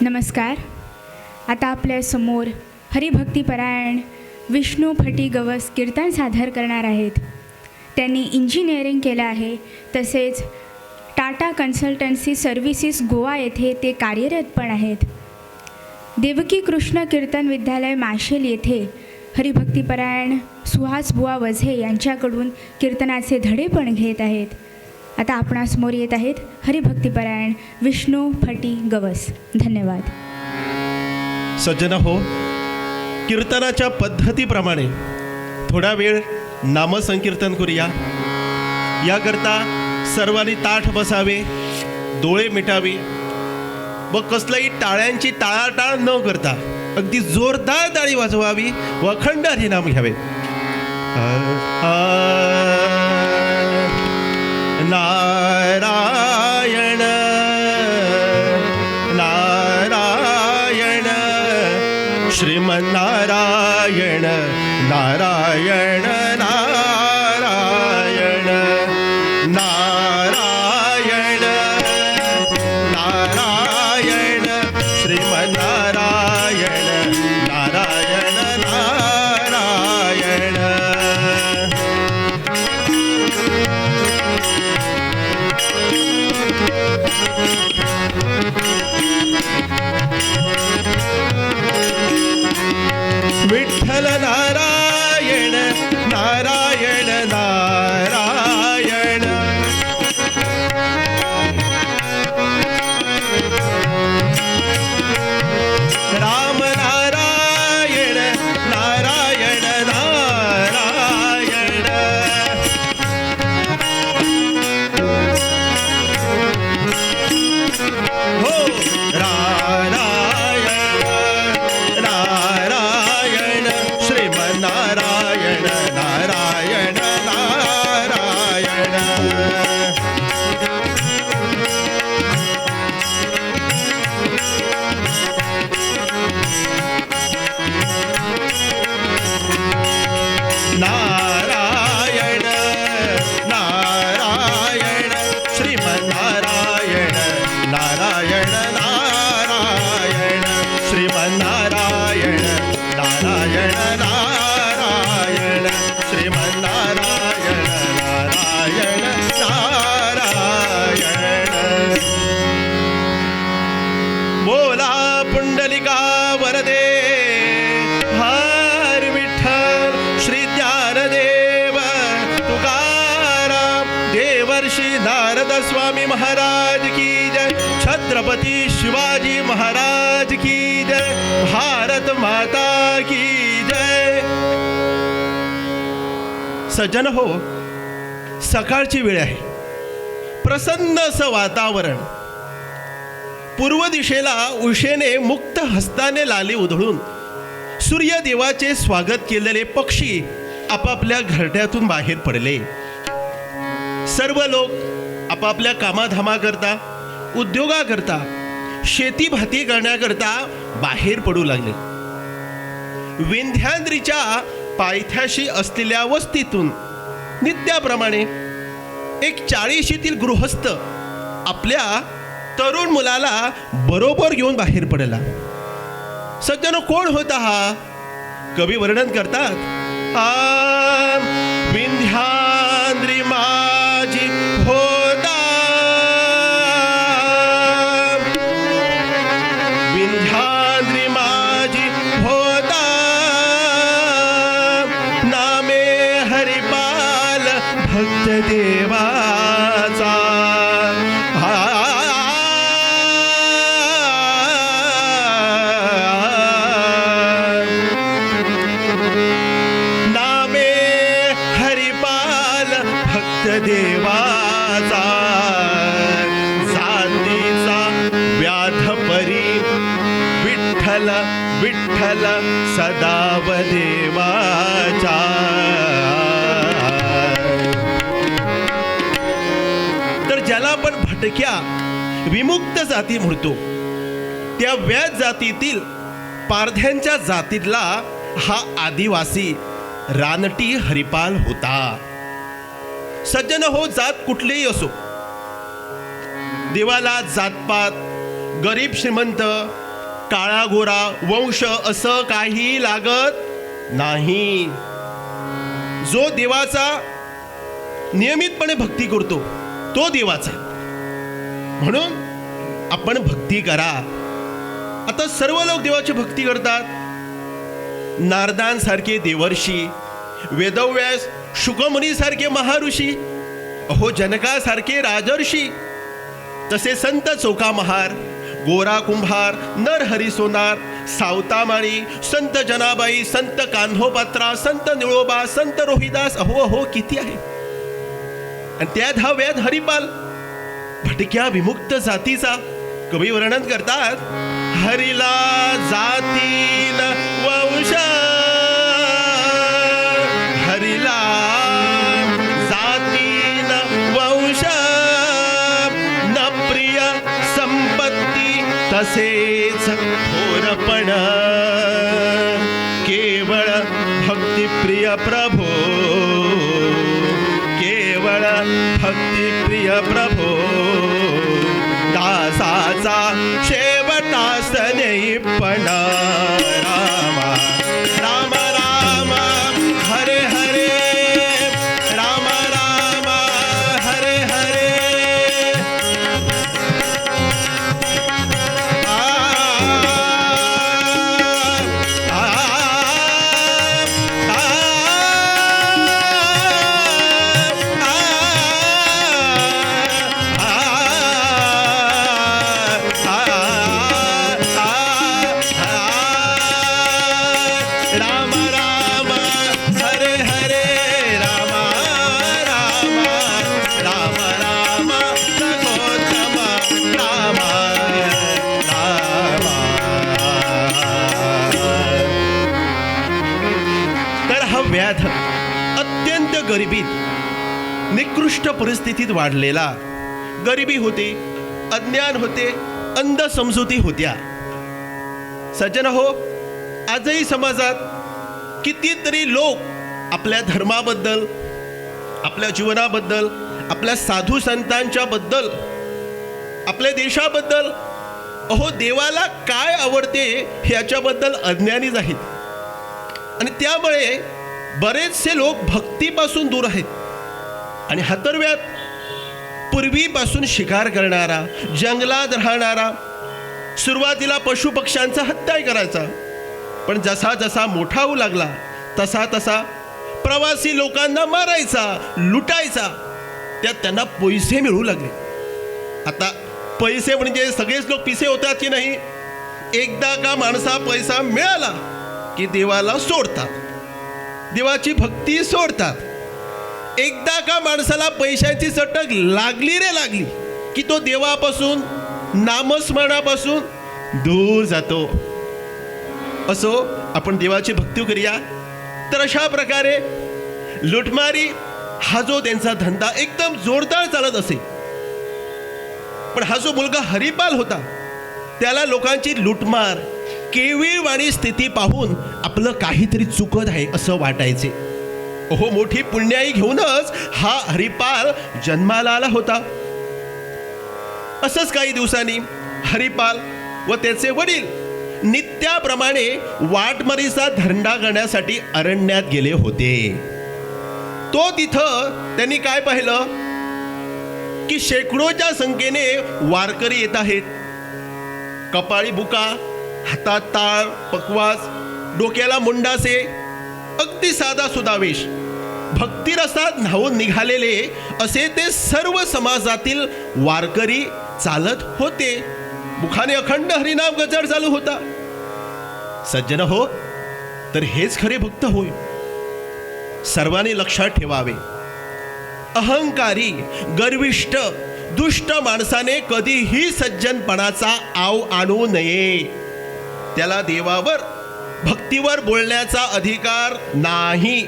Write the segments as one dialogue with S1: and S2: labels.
S1: नमस्कार. आता आपल्यासमोर हरिभक्तीपरायण विष्णू फटी गवस कीर्तन सादर करणार आहेत. त्यांनी इंजिनिअरिंग केलं आहे, तसेच टाटा कन्सल्टन्सी सर्व्हिसेस गोवा येथे ते कार्यरत पण आहेत. देवकी कृष्ण कीर्तन विद्यालय माशेल येथे हरिभक्तीपरायण सुहास बुवा वझे यांच्याकडून कीर्तनाचे धडे पण घेत आहेत. आता आपणासमोर येत आहेत हरिभक्तीपरायण विष्णू फटी गवस. धन्यवाद.
S2: सज्जन हो, कीर्तनाच्या पद्धतीप्रमाणे थोडा वेळ नामसंकीर्तन करूया. याकरता सर्वांनी ताठ बसावे, डोळे मिटावे व कसलंही टाळ्यांची टाळाटाळ न करता अगदी जोरदार टाळी वाजवावी व अखंड हरिनाम घ्यावे. नारायण नारायण श्रीमन्नारायण नारायण नारायण नारायण नारायण श्रीमन्नारायण नारायण नारायण. विठ्ठल नारायण नारायण नारायण राम नारायण नारायण नारायण हो नारायण श्रीमन्नारायण नारायण नारायण. नारायण नारायण श्रीमन्नारायण नारायण नारायण श्रीमन्नारायण नारायण नारायण श्रीमन्नारायण नारायण नारायण. बोला पुंडलिका वरदे हर विठ्ठल श्री ज्ञानदेव तुकाराम देवर्षी नारद स्वामी महाराज की जय. छत्रपती शिवाजी महाराज की जय. भारत माता की जय. सज्जन हो, सकाळची वेळ आहे. प्रसन्न असं वातावरण. पूर्व दिशेला उशेने मुक्त हस्ताने लाली उधळून सूर्यदेवाचे स्वागत केलेले पक्षी आपापल्या घरट्यातून बाहेर पडले. सर्व लोक आपापल्या कामाधामाकरता, उद्योगाकरता, शेती भाती करण्याकरता बाहेर पडू लागले. विंध्याद्रीच्या पायथ्याशी असलेल्या वस्तीतून नित्याप्रमाणे एक 40शीतील गृहस्थ आपल्या तरुण मुलाला बरोबर घेऊन बाहेर पडला. सज्जनो, कोण होता हा? कवी वर्णन करतात. विंध्याद्री माझी होता, विंध्याद्री माझी होता, नामे हरिपाल भक्त देवाचा. नामे हरिपाल भक्त देवाचा, जातीचा व्याध परी विठ्ठल विठ्ठल सदाव देवाचा. तर ज्याला आपण भटक्या विमुक्त जाती म्हणतो, त्या व्याध जातीतील पारध्यांच्या जातीतला हा आदिवासी रानटी हरिपाल होता. सज्जन हो, जात कुठलीही असो, देवाला जातपात, गरीब श्रीमंत, काळा गोरा, वंश असं काही लागत नाही. जो देवाचा नियमितपणे भक्ती करतो तो देवाचा. म्हणून आपण भक्ती करा. आता सर्व लोक देवाची भक्ती करतात. नारदांसारखे देवर्षी, वेदव्यास, शुकमुनीसारखे महाऋषी, अहो जनकासारखे राजर्षी, तसे संत चोखामहार, गोरा कुंभार, नरहरी सोनार, सावतामाळी, संत जनाबाई, संत कान्होपात्रा, संत निळोबा, संत रोहिदास, अहो अहो किती आहे. आणि त्या धाव्यात हरिपाल, भटक्या विमुक्त जातीचा कवी वर्णन करतात. हरिला जातीन वंश, हरिला जातीन वंश, न प्रिय संपत्ती तसेच थोरपण, केवळ भक्तिप्रिय प्रभो, केवळ भक्तिप्रिय प्रभो, दासाचा शेवटास नेईपणा. राम राम राम हरे हरे, राम राम हरे हरे. राम राम हरे हरे, राम राम राम राम रघोत्तम, राम राम. तर हा व्याध अत्यंत गरिबीत, निकृष्ट परिस्थितीत वाढलेला. गरिबी होती, अज्ञान होते, अंध समजुती होत्या. सज्जन हो, आजही समाजात कितीतरी लोक आपल्या धर्माबद्दल, आपल्या जीवनाबद्दल, आपल्या साधू संतांच्या बद्दल, आपल्या देशाबद्दल, अहो देवाला काय आवडते ह्याच्याबद्दल अज्ञानीच आहेत. आणि त्यामुळे बरेचसे लोक भक्तीपासून दूर आहेत. आणि हातर्व्यात पूर्वीपासून शिकार करणारा, जंगलात राहणारा, सुरुवातीला पशुपक्ष्यांचा हत्या करायचा, पण जसा जसा मोठा होऊ लागला तसा तसा प्रवासी लोकांना मारायचा, लुटायचा. त्यात त्यांना पैसे मिळू लागले. आता पैसे म्हणजे सगळेच लोक पिसे होतात की नाही. एकदा का माणसा पैसा मिळाला की देवाला सोडतात, देवाची भक्ती सोडतात. एकदा का माणसाला पैशाची चटक लागली रे लागली की तो देवापासून, नामस्मरणापासून दूर जातो. असो, आपण देवाची भक्ती करूया. तर अशा प्रकारे लुटमारी हा जो त्यांचा धंदा एकदम जोरदार चालत असे. पण हा जो मुलगा हरिपाल होता त्याला लोकांची लुटमार, केविळवाणी स्थिती पाहून आपलं काहीतरी चुकत आहे असं वाटायचे. ओहो, मोठी पुण्याई घेऊनच हा हरिपाल जन्माला आला होता. असंच काही दिवसांनी हरिपाल व त्याचे वडील नित्याप्रमाणे वाटमारीचा धंदा करण्यासाठी अरण्यात गेले होते. तो तिथं त्यांनी काय पाहिलं की शेकडोच्या संख्येने वारकरी येत आहेत. कपाळी बुका, हातात टाळ, पकवास, डोक्याला मुंडासे, अगदी साधा सुधा वेश, भक्तिरसात न्हावून निघालेले असे ते सर्व समाजातील वारकरी चालत होते. मुखाने अखंड हरिनाम गजर चालू होता. सज्जन हो, तर हेच खरे भक्त होय. सर्वांनी लक्षात ठेवावे, अहंकारी, गर्विष्ठ, दुष्ट माणसाने कधीही सज्जनपणाचा आव आणू नये. त्याला देवावर, भक्तीवर बोलण्याचा अधिकार नाही.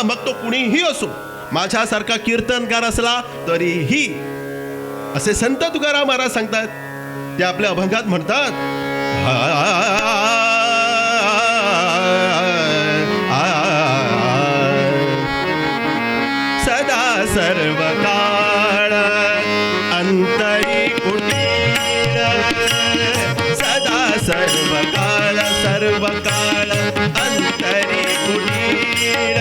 S2: मग तो कुणीही असो, माझ्यासारखा कीर्तनकार असला तरीही. असे संत तुकाराम महाराज सांगतात. ते आपल्या अभंगात म्हणतात, सदा सर्व काळ अंतरी कुटीळ सदा सर्व काळ अंतरी कुटीळ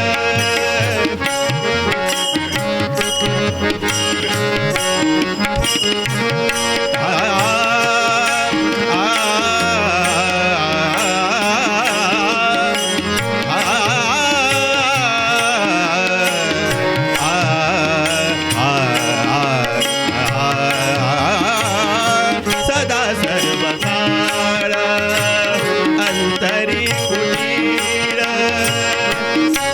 S2: सदा सर्व काळ अंतरी कुटीळ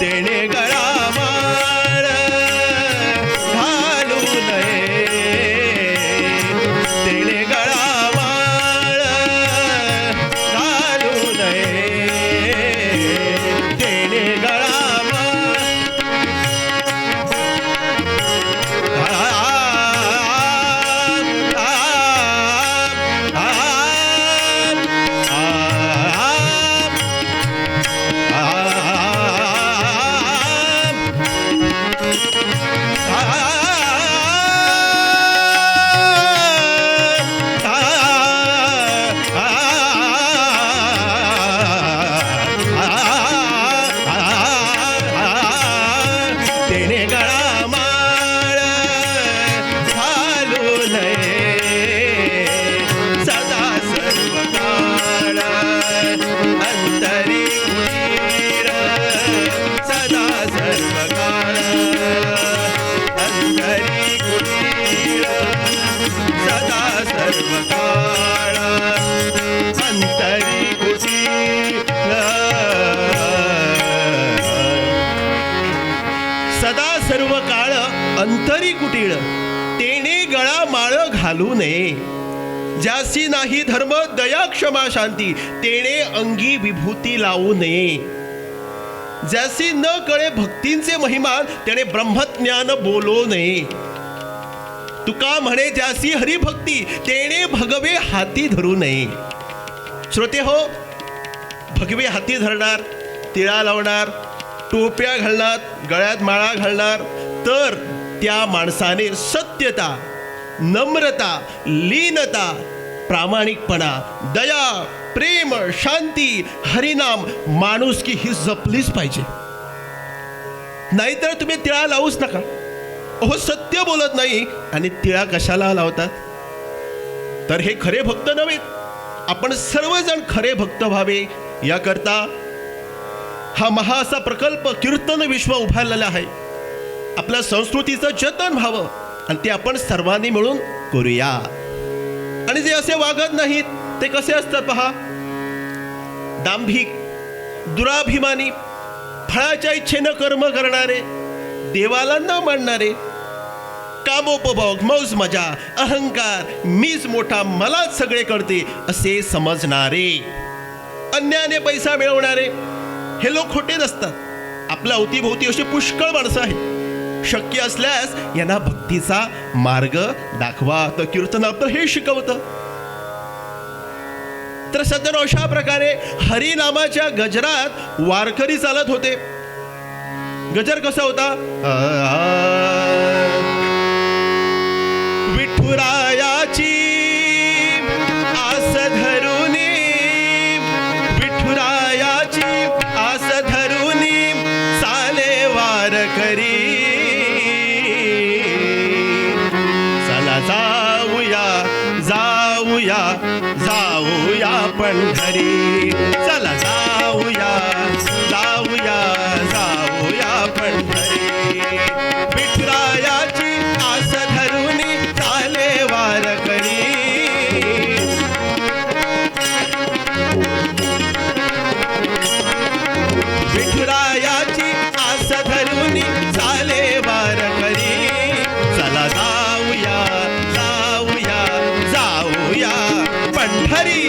S2: तेणे गळा माळ घालू नये तेणे गळा माळ घालू नये तेणे गळा माळ तेणे गळा माळ घालू नये सदा सर्व काळ अंतरी कुटीळ सदा सर्व काळ अंतरी कुटीळ सदा सर्व काळ अंतरी कुटीळ सदा सर्व काळ अंतरी कुटीळ तेणे गळा माळ घालू नये ज्यासी नाही धर्म दया क्षमा शांती तेणे अंगी विभूती लावू नये ज्यासी न कळे भक्तींचे महिमान त्याने ब्रह्मज्ञान बोलू नये तुका म्हणे ज्यासी हरिभक्ती तेणे भगवे हाती धरू नये श्रोते हो भगवे हाती धरणार तिळा लावणार टोप्या घालणार गळ्यात माळा घालणार तर त्या माणसाने सत्यता नम्रता लीनता प्रामाणिकपणा दया प्रेम शांती हरिनाम माणुसकी ही जपलीच पाहिजे नाहीतर तुम्ही तिळा लावूच नका अहो सत्य बोलत नाही आणि तिळा कशाला लावतात तर हे खरे भक्त नव्हेत आपण सर्वजण खरे भक्त व्हावे याकरता हा असा प्रकल्प कीर्तन विश्व उभारलेला आहे आपल्या संस्कृतीचं जतन व्हावं आणि ते आपण सर्वांनी मिळून करूया आणि जे असे वागत नाहीत ते कसे असतात पहा दांभिक दुराभिमानी फळाच्या इच्छेनं कर्म करणारे देवाला न मानणारे कामोपभोग मौज मजा अहंकार मीच मोठा मलाच सगळे कळते असे समजणारे अन्याने पैसा मिळवणारे हे लोक खोटे नसतात आपल्या अवतीभोवती अशी पुष्कळ माणसं आहेत शक्य असल्यास यांना भक्तीचा मार्ग दाखवा तर कीर्तनात हे शिकवतं तर सध्या अशा प्रकारे हरिनामाच्या गजरात वारकरी चालत होते गजर कसा होता विठुरायाची आस धरून विठुरायाची आस धरून चाले वारकरी चला जाऊया जाऊया जाऊया पंढरी चला जाऊया जाऊया जाऊया पंढरी विठुरायाची आस धरून चाले वारकरी विठुरायाची आस धरून चाले वारकरी चला जाऊया जाऊया जाऊया पंढरी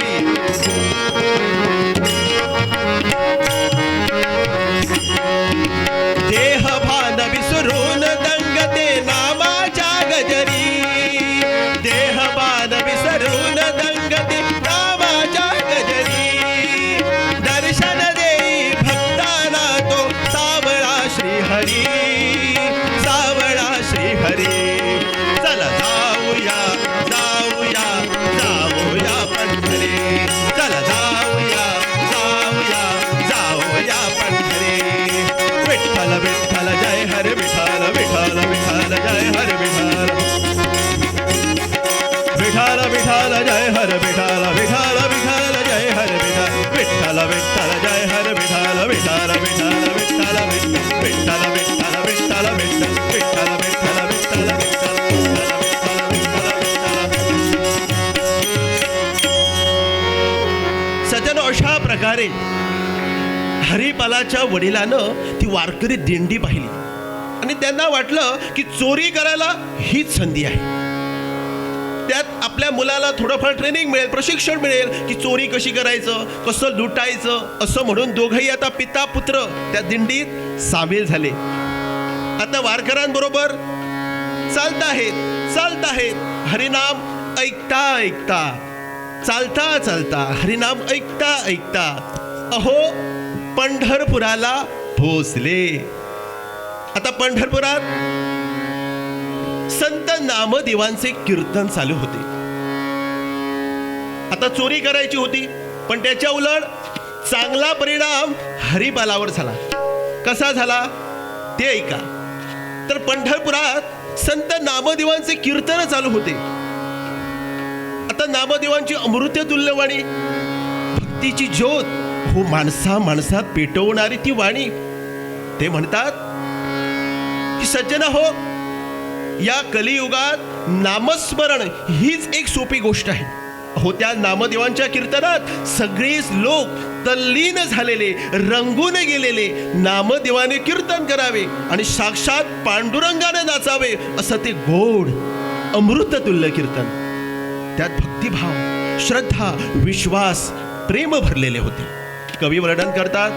S2: हरिपालाच्या वडिलानं ती वारकरी दिंडी पाहिली आणि त्यांना वाटलं की चोरी करायला हीच संधी आहे. त्यात आपल्या मुलाला थोडंफार ट्रेनिंग मिळेल, प्रशिक्षण मिळेल की चोरी कशी करायचं, कसं लुटायचं, असं म्हणून दोघंही आता पिता पुत्र त्या दिंडीत सामील झाले. आता वारकऱ्यांबरोबर चालत आहेत हरिनाम ऐकता ऐकता, चालता चालता हरिनाम ऐकता ऐकता अहो पंढरपुराला पोहोचले. आता पंढरपुरात संत नामदेवांचे कीर्तन चालू होते. आता चोरी करायची होती, पण त्याच्या उलट चांगला परिणाम हरिपालावर झाला. कसा झाला ते ऐका. तर पंढरपुरात संत नामदेवांचे कीर्तन चालू होते. आता नामदेवांची अमृततुल्य वाणी, भक्तीची ज्योत हो माणसात पेटवणारी ती वाणी. ते म्हणतात की सज्जन हो, या कलियुगात नामस्मरण हीच एक सोपी गोष्ट आहे. हो त्या नामदेवांच्या कीर्तनात सगळेच लोक तल्लीन झालेले, रंगून गेलेले, नामदेवाने कीर्तन करावे आणि साक्षात पांडुरंगाने नाचावे असं ते गोड अमृततुल्य कीर्तन. त्यात भक्तिभाव, श्रद्धा, विश्वास, प्रेम भरलेले होते. कवी वर्णन करतात,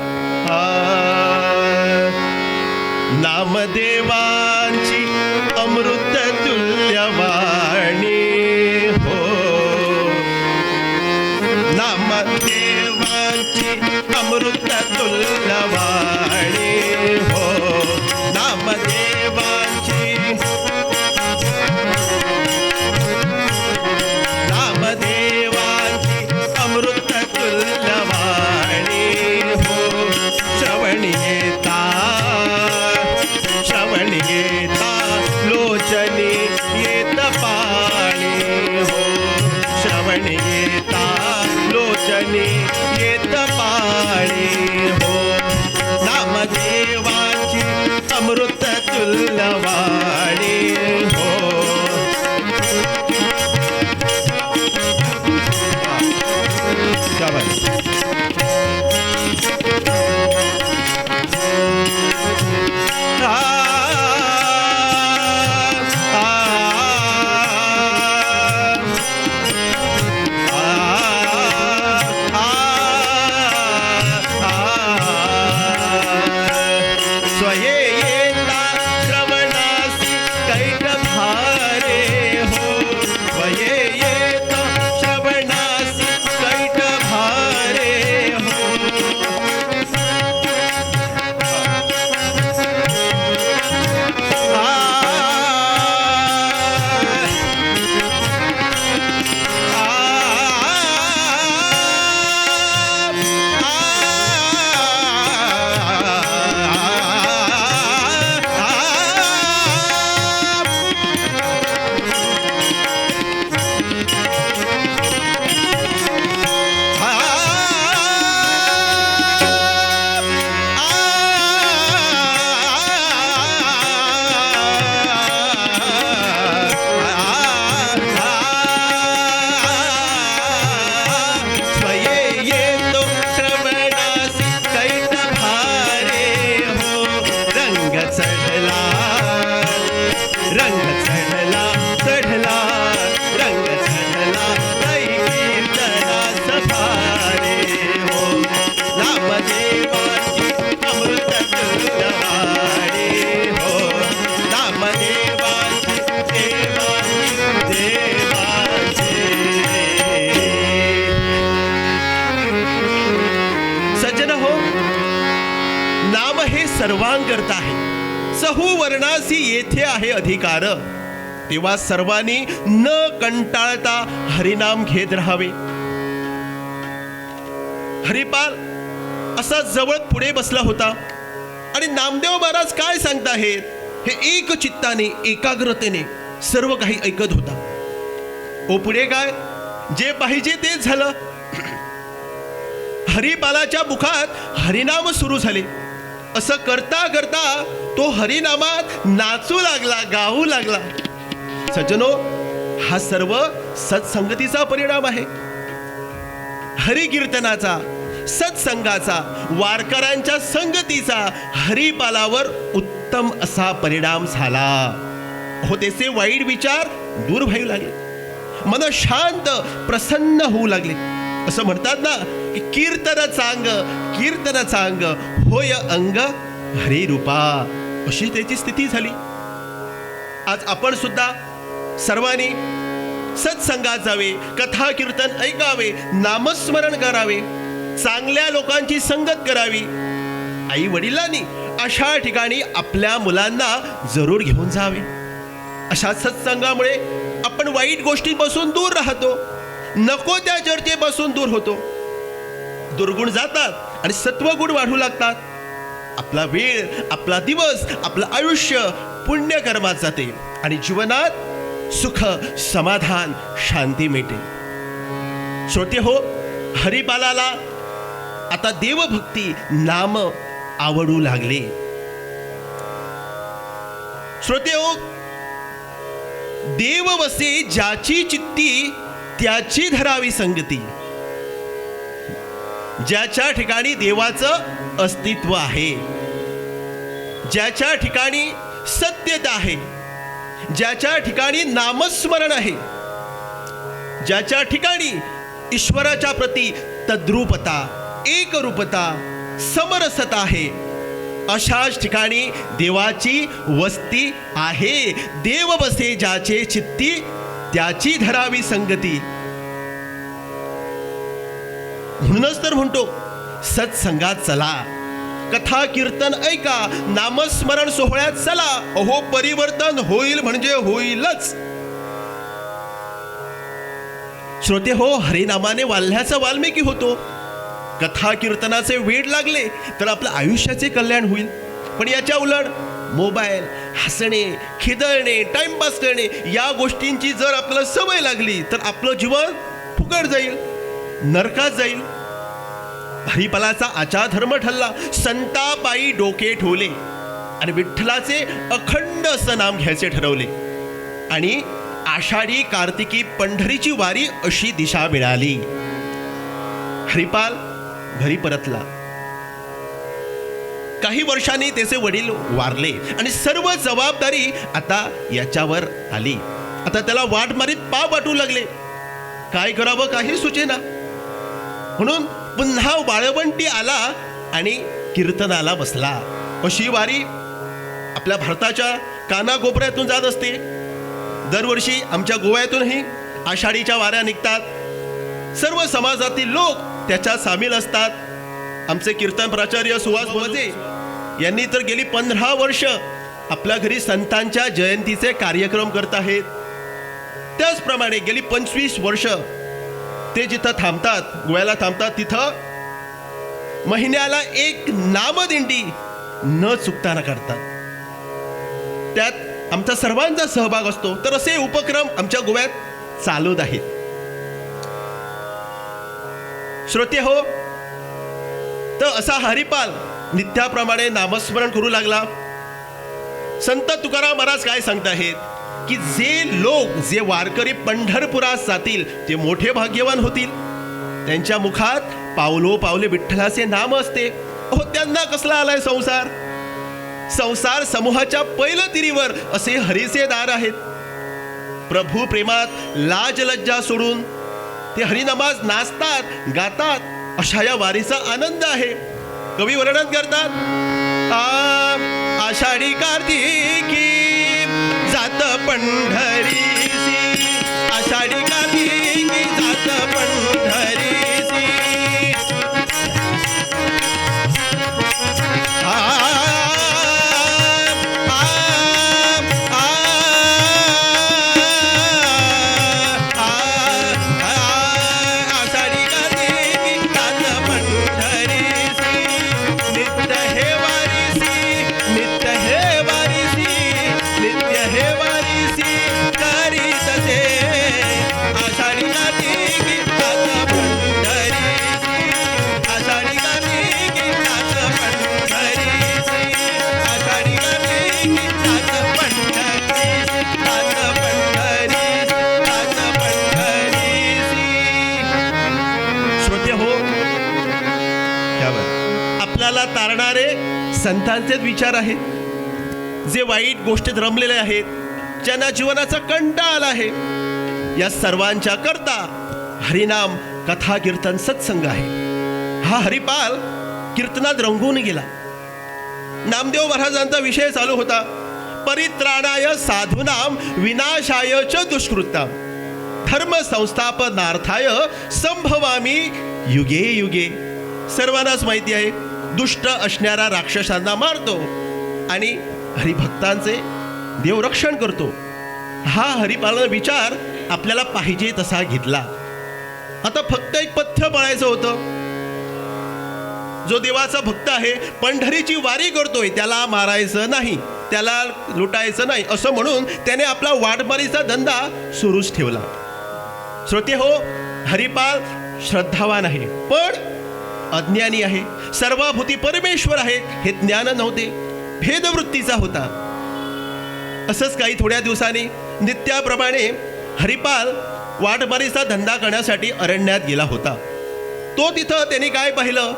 S2: नामदेवांची अमृततुल्य वाणी हो, नामदेवांची अमृततुल्य वाणी हो, नामदेवांची अमृततुल्य वाणी हो. श्रवण येता लोचनी येत पाणी हो, श्रवण येता लोचनी येत पाणी हो, नामदेवाची अमृततुल्य वाणी हो. सर्वांकरता आहे, चहूवर्णासी येथे आहे अधिकार. तेव्हा सर्वांनी न कंटाळता हरिनाम घेत राहावे. हरिपाल असा जवळ पुढे बसला होता आणि नामदेव महाराज काय सांगताहेत हे एक चित्ताने, एकाग्रतेने सर्व काही ऐकत होता. ओ पुढे काय, जे पाहिजे तेच झालं. हरिपालाच्या मुखात हरिनाम सुरू झाले. असं करता करता तो हरिनामात नाचू लागला, गाऊ लागला. सज्जनो, हा सर्व सत्संगतीचा परिणाम आहे, हरिकीर्तनाचा, सत्संगाचा, वारकऱ्यांच्या संगतीचा हरिपालावर उत्तम असा परिणाम झाला. हो, त्याचे वाईट विचार दूर व्हायला लागले, मन शांत प्रसन्न होऊ लागले. असं म्हणतात ना की कीर्तन चांग होय अंग हरी रूपा, अशी त्याची स्थिती झाली. आज आपण सुद्धा सर्वांनी सत्संगात जावे, कथा कीर्तन ऐकावे, नामस्मरण करावे, चांगल्या लोकांची संगत करावी. आई वडिलांनी अशा ठिकाणी आपल्या मुलांना जरूर घेऊन जावे. अशा सत्संगामुळे आपण वाईट गोष्टींपासून दूर राहतो, नको त्या चर्चेपासून दूर होतो. दुर्गुण जातात आणि सत्वगुण वाढू लागतात. आपला वेळ, आपला दिवस, आपलं आयुष्य पुण्यकर्मात जाते आणि जीवनात सुख, समाधान, शांती मिळते. श्रोते हो, हरिपालाला आता देवभक्ती, नाम आवडू लागले. श्रोते हो, देव वसे ज्याची चित्ती त्याची धरावी संगती. ज्याच्या ठिकाणी देवाचं अस्तित्व आहे, ज्याच्या ठिकाणी सत्यता आहे, ज्याच्या ठिकाणी नामस्मरण आहे, ज्याच्या ठिकाणी ईश्वराच्या प्रती तद्रूपता, एकरूपता, समरसता आहे, अशाच ठिकाणी देवाची वस्ती आहे. देव बसे ज्याचे चित्ती त्याची धरावी संगती. म्हणूनच तर म्हणतो सत्संगात चला, कथा कीर्तन ऐका, नामस्मरण सोहळ्यात चला. अहो, परिवर्तन होईल म्हणजे होईलच. श्रोते हो, हरिनामाने वाल्ह्याचा वाल्मिकी होतो. कथा कीर्तनाचे वेड लागले तर आपलं आयुष्याचे कल्याण होईल. पण याच्या उलट मोबाईल, हसणे, खिदळणे, टाइमपास करणे या गोष्टींची जर आपल्याला सवय लागली तर आपलं जीवन फुकट जाईल, नरकात जाईल. हरिपालाचा आचार धर्म ठरला. संतापायी डोके ठेवले आणि विठ्ठलाचे अखंड असं नाम घ्यायचे ठरवले आणि आषाढी कार्तिकी पंढरीची वारी अशी दिशा मिळाली. हरिपाल घरी परतला. काही वर्षांनी त्याचे वडील वारले आणि सर्व जबाबदारी आता याच्यावर आली. आता त्याला वाट मारीत पाप वाटू लागले. काय करावं काही सुचेना. म्हणून पुन्हा वाळवंटी आला आणि कीर्तनाला बसला. अशी वारी आपल्या भारताच्या कानाकोपऱ्यातून जात असते. दरवर्षी आमच्या गोव्यातूनही आषाढीच्या वाऱ्या निघतात. सर्व समाजातील लोक त्याच्यात सामील असतात. आमचे कीर्तन प्राचार्य सुहास भोजे यांनी तर गेली 15 वर्ष आपल्या घरी संतांच्या जयंतीचे कार्यक्रम करत आहेत. त्याचप्रमाणे गेली 25 वर्ष ते जिथं थांबतात, गोव्याला थांबतात, तिथं महिन्याला एक नामदिंडी न चुकताना करतात. त्यात आमचा सर्वांचा सहभाग असतो. तर असे उपक्रम आमच्या गोव्यात चालूच आहेत. श्रोते हो, तर असा हरिपाल नित्याप्रमाणे नामस्मरण करू लागला. संत तुकाराम महाराज काय सांगत आहेत की जे लोक, जे वारकरी पंढरपुरात जातील ते मोठे भाग्यवान होतील. त्यांच्या मुखात पावलो पावले विठ्ठलाचे नाम असते. हो, त्यांना कसला आलाय संसार. संसार समूहाच्या पहिलं तिरीवर असे हरीचे दार आहेत. प्रभू प्रेमात लाज लज्जा सोडून ते हरिनामात नाचतात, गातात. अशा या वारीचा आनंद आहे. कवी वर्णन करतात, आषाढी कार्तिकी जात पंढरीसी, आषाढी कार्तिकी जात पंढरीसी. पापाला तारणारे संतांचेच विचार आहेत. जे वाईट गोष्टीत रमलेले आहेत, ज्यांना जीवनाचा कंटाळा आला आहे, या सर्वांच्या करता हरिनाम कथा कीर्तन सत्संग आहे. हा हरिपाल कीर्तनात रंगून गेला. नामदेव महाराजांचा विषय चालू होता, परित्राणाय साधूनाम विनाशाय च दुष्कृताम धर्म संस्थापनार्थाय संभवामी युगे युगे. सर्वांनाच माहिती आहे, दुष्ट असणाऱ्या राक्षसांना मारतो आणि हरिभक्तांचे देव रक्षण करतो. हा हरिपालन विचार आपल्याला पाहिजे तसा घेतला. आता फक्त एक पथ्य पाळायचं होतं. जो देवाचा भक्त आहे, पंढरीची वारी करतोय, त्याला मारायचं नाही, त्याला लुटायचं नाही, असं म्हणून त्याने आपला वाटमारीचा धंदा सुरूच ठेवला. श्रोते हो, हरिपाल श्रद्धावान आहे पण अज्ञानी आहे. सर्वभूती परमेश्वर आहे हे ज्ञान नव्हते, भेदवृत्तीचा होता. असंच काही थोड्या दिवसांनी नित्याप्रमाणे हरिपाल वाटमारीचा धंदा करण्यासाठी अरण्यात गेला होता. तो तिथं त्यांनी काय पाहिलं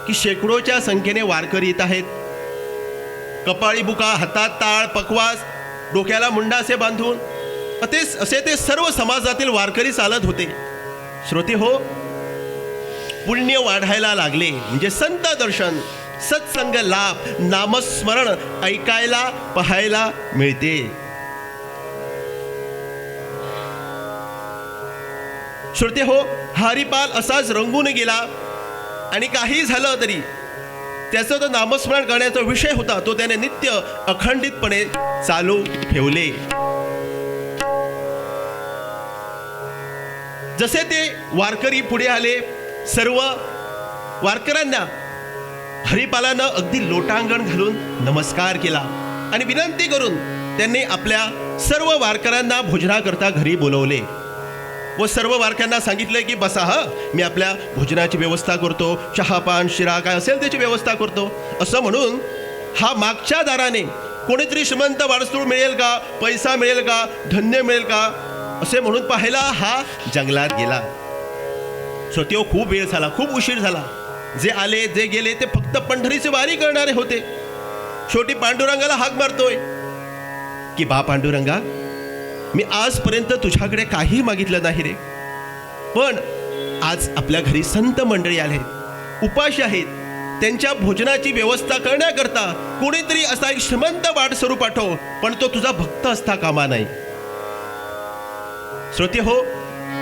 S2: की शेकडोच्या संख्येने वारकरी येत आहेत. कपाळी बुका, हातात टाळ, पकवास, डोक्याला मुंडासे बांधून असे ते सर्व समाजातील वारकरी चालत होते. श्रोते हो, पुण्य वाढायला लागले म्हणजे संत दर्शन, सत्संग लाभ, नामस्मरण ऐकायला पाहायला मिळते. श्रोते हो, हरिपाल असाच रंगून गेला आणि काही झालं तरी त्याचं तो नामस्मरण करण्याचा विषय होता, तो त्याने नित्य अखंडितपणे चालू ठेवले. जसे ते वारकरी पुढे आले, सर्व वारकऱ्यांना हरिपालानं अगदी लोटांगण घालून नमस्कार केला आणि विनंती करून त्यांनी आपल्या सर्व वारकऱ्यांना भोजनाकरता घरी बोलवले व सर्व वारकऱ्यांना सांगितले की बसा, मी आपल्या भोजनाची व्यवस्था करतो, चहा पान शिरा काय असेल त्याची व्यवस्था करतो. असं म्हणून हा मागच्या दाराने कोणीतरी श्रीमंत वारसूळ मिळेल का, पैसा मिळेल का, धन्य मिळेल का असे म्हणून पाहायला हा जंगलात गेला. श्रोत्यो, खूप वेळ झाला, खूप उशीर झाला. जे आले जे गेले ते फक्त पंढरीची वारी करणारे होते. शेवटी पांडुरंगाला हाक मारतोय की बा पांडुरंगा, मी आजपर्यंत तुझ्याकडे काही मागितलं नाही रे, पण आज आपल्या घरी संत मंडळी आले, उपाशी आहेत, त्यांच्या भोजनाची व्यवस्था करण्याकरता कोणीतरी असा एक श्रीमंत वाटसरू पाठव, पण तो तुझा भक्त असता कामा नाही. श्रोते हो,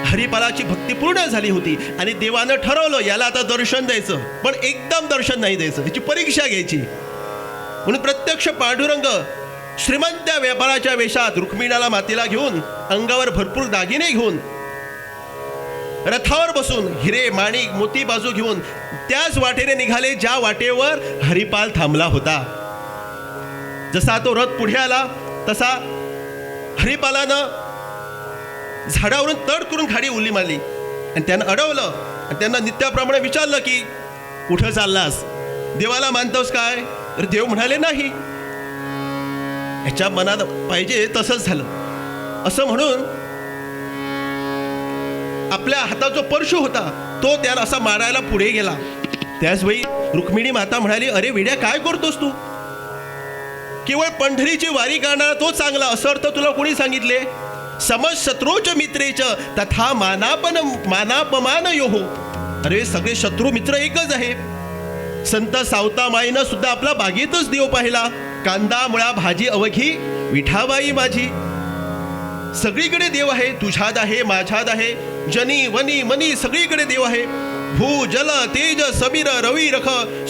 S2: हरिपालाची भक्ती पूर्ण झाली होती आणि देवानं ठरवलं याला आता दर्शन द्यायचं, पण एकदम दर्शन नाही द्यायचं, त्याची परीक्षा घ्यायची. म्हणून प्रत्यक्ष पांडुरंग श्रीमंत व्यापाराच्या वेशात रुक्मिणीला मातेला घेऊन, अंगावर भरपूर दागिने घेऊन, रथावर बसून हिरे माणिक मोती बाजू घेऊन त्याच वाटेने निघाले ज्या वाटेवर हरिपाल थांबला होता. जसा तो रथ पुढे आला तसा हरिपालानं झाडावरून तड करून खाली उली मारली आणि त्यानं अडवलं आणि त्यांना नित्याप्रमाणे विचारलं की कुठं चाललास, देवाला मानतोस काय? तर देव म्हणाले नाही. याच्या मनात पाहिजे तसंच झालं. असं म्हणून आपल्या हातात जो परशु होता तो त्याला असा मारायला पुढे गेला. त्याचवेळी रुक्मिणी माता म्हणाली, अरे वेड्या, काय करतोस तू? केवळ पंढरीची वारी करणारा तो चांगला असं अर्थ तुला कोणी सांगितले? समशत्रूच मित्रेच तथा मानापमान योहो. अरे सगळे शत्रू मित्र एकच आहे. संत सावतामाईनं सुद्धा आपला बागेतच देव पाहिला. कांदा मुळा भाजी अवघी विठाबाई माझी. सगळीकडे देव आहे, तुझ्यात आहे, माझ्यात आहे, जनी वनी मनी सगळीकडे देव आहे. भू जल तेज समीर रवी रख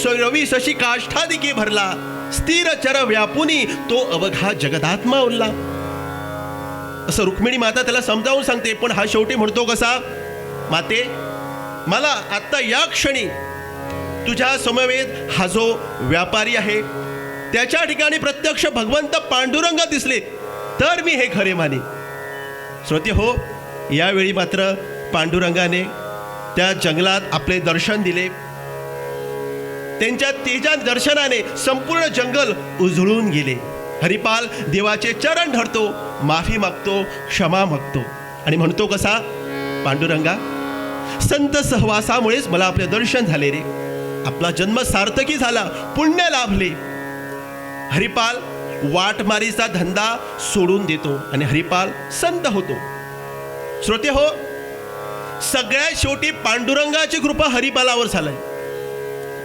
S2: रवी शशी काष्ठादिके भरला. स्थिर चर व्यापुनी तो अवघा जगदात्मा उरला. असं रुक्मिणी माता त्याला समजावून सांगते. पण हा शेवटी म्हणतो कसा, माते मला आत्ता या क्षणी तुझ्या समवेत हा जो व्यापारी आहे त्याच्या ठिकाणी प्रत्यक्ष भगवंत पांडुरंग दिसले तर मी हे खरे माने. श्रोते हो, यावेळी मात्र पांडुरंगाने त्या जंगलात आपले दर्शन दिले. त्यांच्या तेजा दर्शनाने संपूर्ण जंगल उजळून गेले. हरिपाल देवाचे चरण धरतो, माफी मागतो, क्षमा मागतो आणि म्हणतो कसा, पांडुरंगा संत सहवासामुळेच मला आपले दर्शन झाले रे. आपला जन्म सार्थकी झाला, पुण्य लाभले. हरिपाल वाटमारीचा धंदा सोडून देतो आणि हरिपाल संत होतो. श्रोते हो, सगळ्यात शेवटी पांडुरंगाची कृपा हरिपालावर झालाय.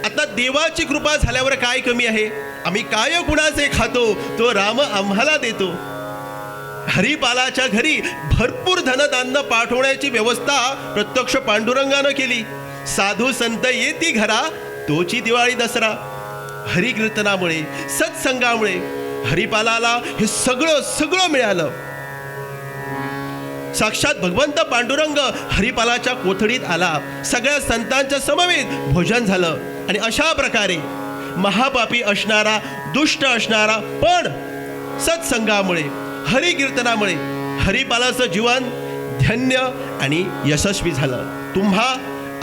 S2: आता देवाची कृपा झाल्यावर काय कमी आहे? आम्ही काय कुणाचे खातो, तो राम आम्हाला देतो. हरिपालाच्या घरी भरपूर धनधान्य पाठवण्याची व्यवस्था प्रत्यक्ष पांडुरंगानं केली. साधू संत येती घरा, तोची दिवाळी दसरा. हरिकीर्तनामुळे, सत्संगामुळे हरिपालाला हे सगळं मिळालं. साक्षात भगवंत पांडुरंग हरिपालाच्या कोठडीत आला. सगळ्या संतांच्या समवेत भोजन झालं आणि अशा प्रकारे महापापी असणारा, दुष्ट असणारा, पण सत्संगामुळे, हरिकीर्तनामुळे हरिपालाचं जीवन धन्य आणि यशस्वी झालं. तुम्हा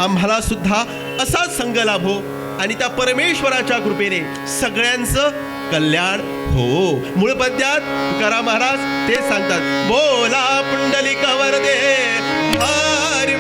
S2: आम्हाला सुद्धा असाच संग लाभो आणि त्या परमेश्वराच्या कृपेने सगळ्यांचं कल्याण हो. मूळ पद्यात तुकाराम महाराज ते सांगतात, बोला पुंडलिक वरदे भार